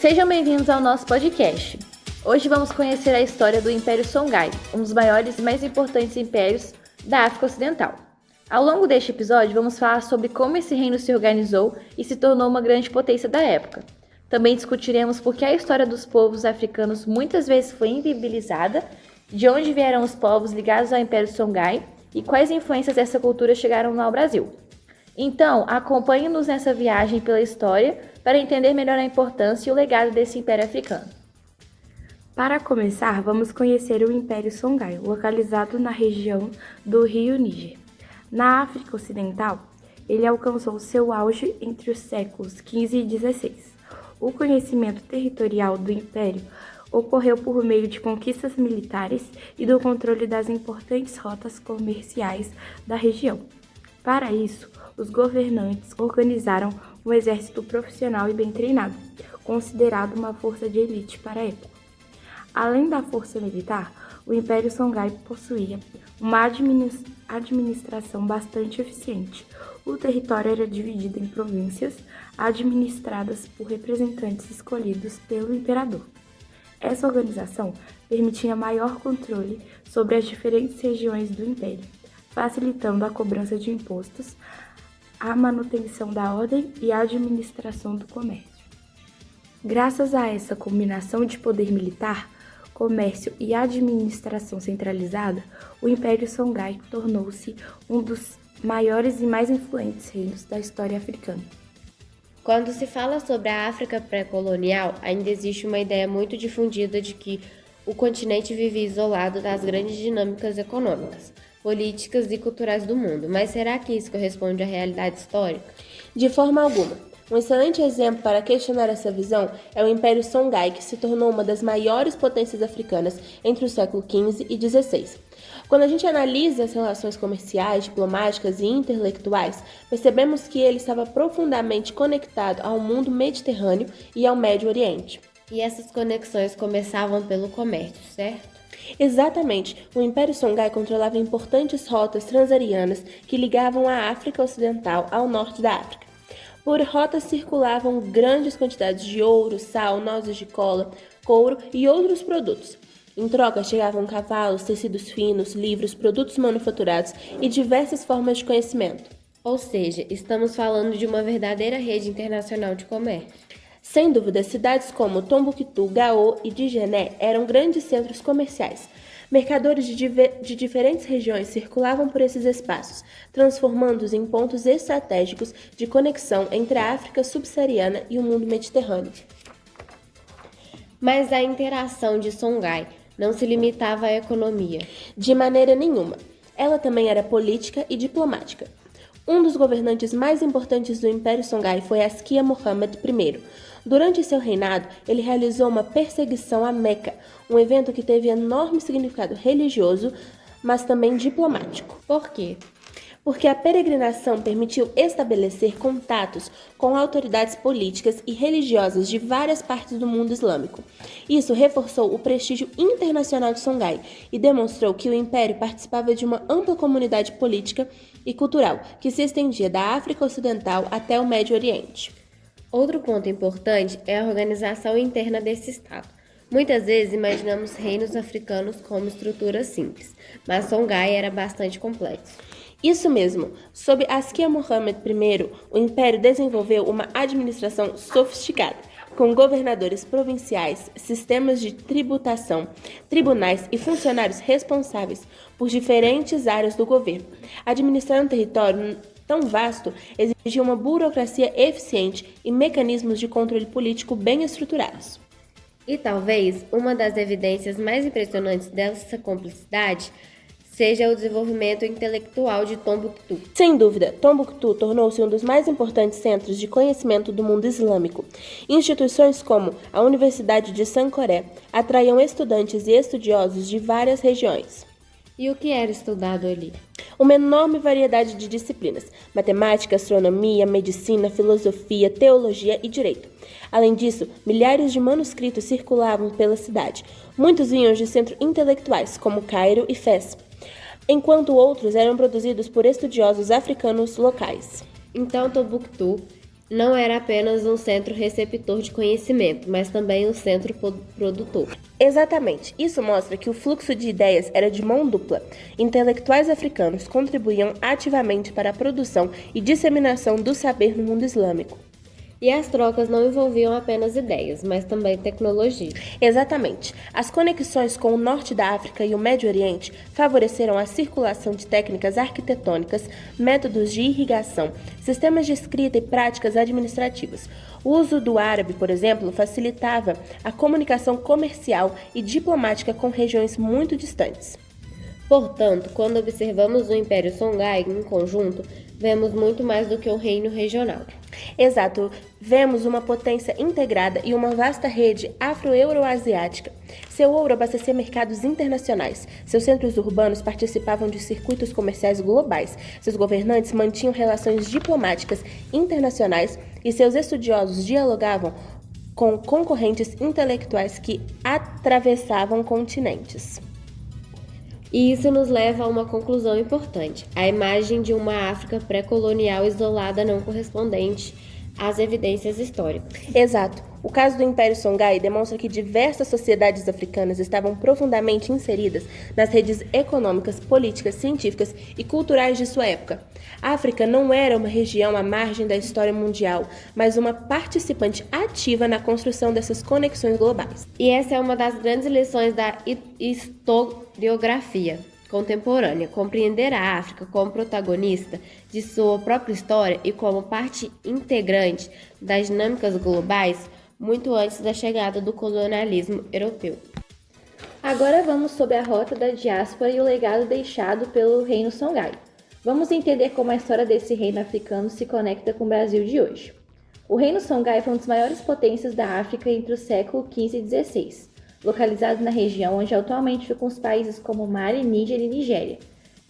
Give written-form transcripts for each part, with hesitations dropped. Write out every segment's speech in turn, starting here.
Sejam bem-vindos ao nosso podcast. Hoje vamos conhecer a história do Império Songhai, um dos maiores e mais importantes impérios da África Ocidental. Ao longo deste episódio, vamos falar sobre como esse reino se organizou e se tornou uma grande potência da época. Também discutiremos por que a história dos povos africanos muitas vezes foi inviabilizada, de onde vieram os povos ligados ao Império Songhai e quais influências dessa cultura chegaram ao Brasil. Então, acompanhe-nos nessa viagem pela história para entender melhor a importância e o legado desse Império africano. Para começar, vamos conhecer o Império Songhai, localizado na região do rio Níger. Na África Ocidental, ele alcançou seu auge entre os séculos XV e XVI. O conhecimento territorial do Império ocorreu por meio de conquistas militares e do controle das importantes rotas comerciais da região. Para isso, os governantes organizaram um exército profissional e bem treinado, considerado uma força de elite para a época. Além da força militar, o Império Songhai possuía uma administração bastante eficiente. O território era dividido em províncias administradas por representantes escolhidos pelo imperador. Essa organização permitia maior controle sobre as diferentes regiões do império, facilitando a cobrança de impostos, a manutenção da ordem e a administração do comércio. Graças a essa combinação de poder militar, comércio e administração centralizada, o Império Songhai tornou-se um dos maiores e mais influentes reinos da história africana. Quando se fala sobre a África pré-colonial, ainda existe uma ideia muito difundida de que o continente vivia isolado das grandes dinâmicas econômicas, políticas e culturais do mundo. Mas será que isso corresponde à realidade histórica? De forma alguma. Um excelente exemplo para questionar essa visão é o Império Songhai, que se tornou uma das maiores potências africanas entre o século XV e XVI. Quando a gente analisa as relações comerciais, diplomáticas e intelectuais, percebemos que ele estava profundamente conectado ao mundo mediterrâneo e ao Médio Oriente. E essas conexões começavam pelo comércio, certo? Exatamente, o Império Songhai controlava importantes rotas transarianas que ligavam a África Ocidental ao norte da África. Por rotas circulavam grandes quantidades de ouro, sal, nozes de cola, couro e outros produtos. Em troca, chegavam cavalos, tecidos finos, livros, produtos manufaturados e diversas formas de conhecimento. Ou seja, estamos falando de uma verdadeira rede internacional de comércio. Sem dúvida, cidades como Tombouctou, Gao e Djenné eram grandes centros comerciais. Mercadores de diferentes regiões circulavam por esses espaços, transformando-os em pontos estratégicos de conexão entre a África subsaariana e o mundo mediterrâneo. Mas a interação de Songhai não se limitava à economia. De maneira nenhuma. Ela também era política e diplomática. Um dos governantes mais importantes do Império Songhai foi Askia Mohammed I. Durante seu reinado, ele realizou uma perseguição a Meca, um evento que teve enorme significado religioso, mas também diplomático. Por quê? Porque a peregrinação permitiu estabelecer contatos com autoridades políticas e religiosas de várias partes do mundo islâmico. Isso reforçou o prestígio internacional de Songhai e demonstrou que o império participava de uma ampla comunidade política e cultural que se estendia da África Ocidental até o Médio Oriente. Outro ponto importante é a organização interna desse Estado. Muitas vezes imaginamos reinos africanos como estruturas simples, mas Songhai era bastante complexo. Isso mesmo, sob Askia Mohammed I, o império desenvolveu uma administração sofisticada, com governadores provinciais, sistemas de tributação, tribunais e funcionários responsáveis por diferentes áreas do governo. Administrar um território tão vasto exigia uma burocracia eficiente e mecanismos de controle político bem estruturados. E talvez uma das evidências mais impressionantes dessa complexidade seja o desenvolvimento intelectual de Tombouctou. Sem dúvida, Tombouctou tornou-se um dos mais importantes centros de conhecimento do mundo islâmico. Instituições como a Universidade de Sankoré atraíam estudantes e estudiosos de várias regiões. E o que era estudado ali? Uma enorme variedade de disciplinas: matemática, astronomia, medicina, filosofia, teologia e direito. Além disso, milhares de manuscritos circulavam pela cidade. Muitos vinham de centros intelectuais, como Cairo e Fez, enquanto outros eram produzidos por estudiosos africanos locais. Então, Tombouctou Não era apenas um centro receptor de conhecimento, mas também um centro produtor. Exatamente. Isso mostra que o fluxo de ideias era de mão dupla. Intelectuais africanos contribuíam ativamente para a produção e disseminação do saber no mundo islâmico. E as trocas não envolviam apenas ideias, mas também tecnologia. Exatamente. As conexões com o norte da África e o Médio Oriente favoreceram a circulação de técnicas arquitetônicas, métodos de irrigação, sistemas de escrita e práticas administrativas. O uso do árabe, por exemplo, facilitava a comunicação comercial e diplomática com regiões muito distantes. Portanto, quando observamos o Império Songhai em conjunto, vemos muito mais do que um reino regional. Exato, vemos uma potência integrada e uma vasta rede afro-euroasiática. Seu ouro abastecia mercados internacionais, seus centros urbanos participavam de circuitos comerciais globais, seus governantes mantinham relações diplomáticas internacionais e seus estudiosos dialogavam com concorrentes intelectuais que atravessavam continentes. E isso nos leva a uma conclusão importante: a imagem de uma África pré-colonial isolada não correspondente às evidências históricas. Exato. O caso do Império Songhai demonstra que diversas sociedades africanas estavam profundamente inseridas nas redes econômicas, políticas, científicas e culturais de sua época. A África não era uma região à margem da história mundial, mas uma participante ativa na construção dessas conexões globais. E essa é uma das grandes lições da historiografia contemporânea: compreender a África como protagonista de sua própria história e como parte integrante das dinâmicas globais muito antes da chegada do colonialismo europeu. Agora vamos sobre a rota da diáspora e o legado deixado pelo Reino Songhai. Vamos entender como a história desse reino africano se conecta com o Brasil de hoje. O Reino Songhai foi uma das maiores potências da África entre o século XV e XVI, localizado na região onde atualmente ficam os países como Mali, Níger e Nigéria.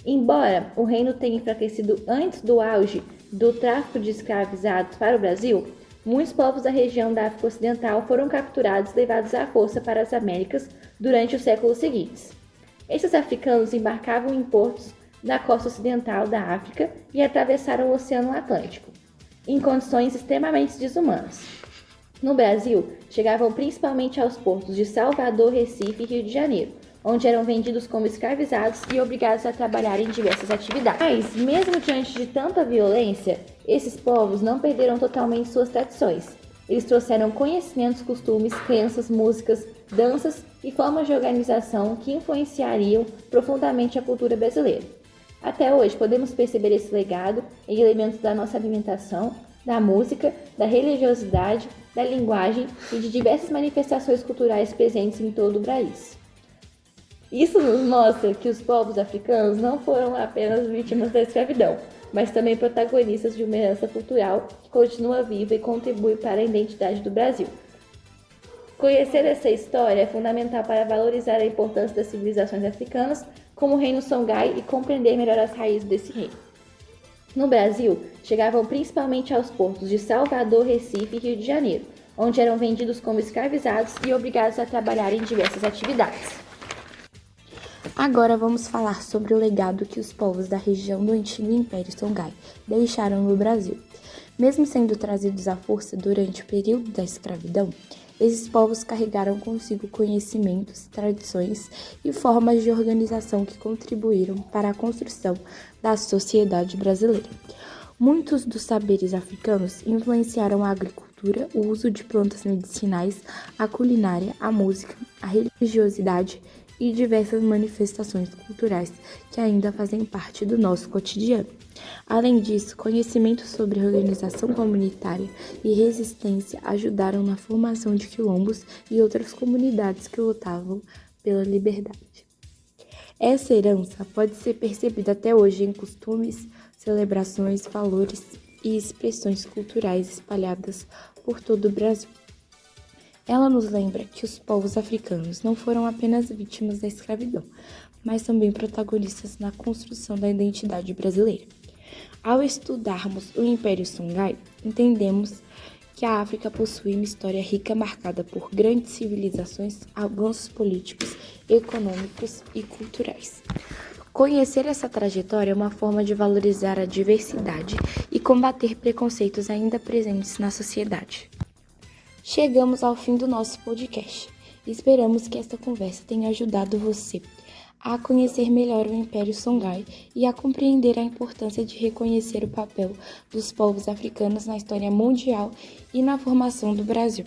Embora o reino tenha enfraquecido antes do auge do tráfico de escravizados para o Brasil, muitos povos da região da África Ocidental foram capturados e levados à força para as Américas durante os séculos seguintes. Esses africanos embarcavam em portos da costa ocidental da África e atravessaram o Oceano Atlântico, em condições extremamente desumanas. No Brasil, chegavam principalmente aos portos de Salvador, Recife e Rio de Janeiro, onde eram vendidos como escravizados e obrigados a trabalhar em diversas atividades. Mas, mesmo diante de tanta violência, esses povos não perderam totalmente suas tradições. Eles trouxeram conhecimentos, costumes, crenças, músicas, danças e formas de organização que influenciariam profundamente a cultura brasileira. Até hoje, podemos perceber esse legado em elementos da nossa alimentação, da música, da religiosidade, da linguagem e de diversas manifestações culturais presentes em todo o país. Isso nos mostra que os povos africanos não foram apenas vítimas da escravidão, mas também protagonistas de uma herança cultural que continua viva e contribui para a identidade do Brasil. Conhecer essa história é fundamental para valorizar a importância das civilizações africanas, como o Reino Songhai, e compreender melhor as raízes desse reino. No Brasil, chegavam principalmente aos portos de Salvador, Recife e Rio de Janeiro, onde eram vendidos como escravizados e obrigados a trabalhar em diversas atividades. Agora vamos falar sobre o legado que os povos da região do antigo Império Songhai deixaram no Brasil. Mesmo sendo trazidos à força durante o período da escravidão, esses povos carregaram consigo conhecimentos, tradições e formas de organização que contribuíram para a construção da sociedade brasileira. Muitos dos saberes africanos influenciaram a agricultura, o uso de plantas medicinais, a culinária, a música, a religiosidade e diversas manifestações culturais que ainda fazem parte do nosso cotidiano. Além disso, conhecimentos sobre organização comunitária e resistência ajudaram na formação de quilombos e outras comunidades que lutavam pela liberdade. Essa herança pode ser percebida até hoje em costumes, celebrações, valores e expressões culturais espalhadas por todo o Brasil. Ela nos lembra que os povos africanos não foram apenas vítimas da escravidão, mas também protagonistas na construção da identidade brasileira. Ao estudarmos o Império Songhai, entendemos que a África possui uma história rica marcada por grandes civilizações, avanços políticos, econômicos e culturais. Conhecer essa trajetória é uma forma de valorizar a diversidade e combater preconceitos ainda presentes na sociedade. Chegamos ao fim do nosso podcast. Esperamos que esta conversa tenha ajudado você a conhecer melhor o Império Songhai e a compreender a importância de reconhecer o papel dos povos africanos na história mundial e na formação do Brasil.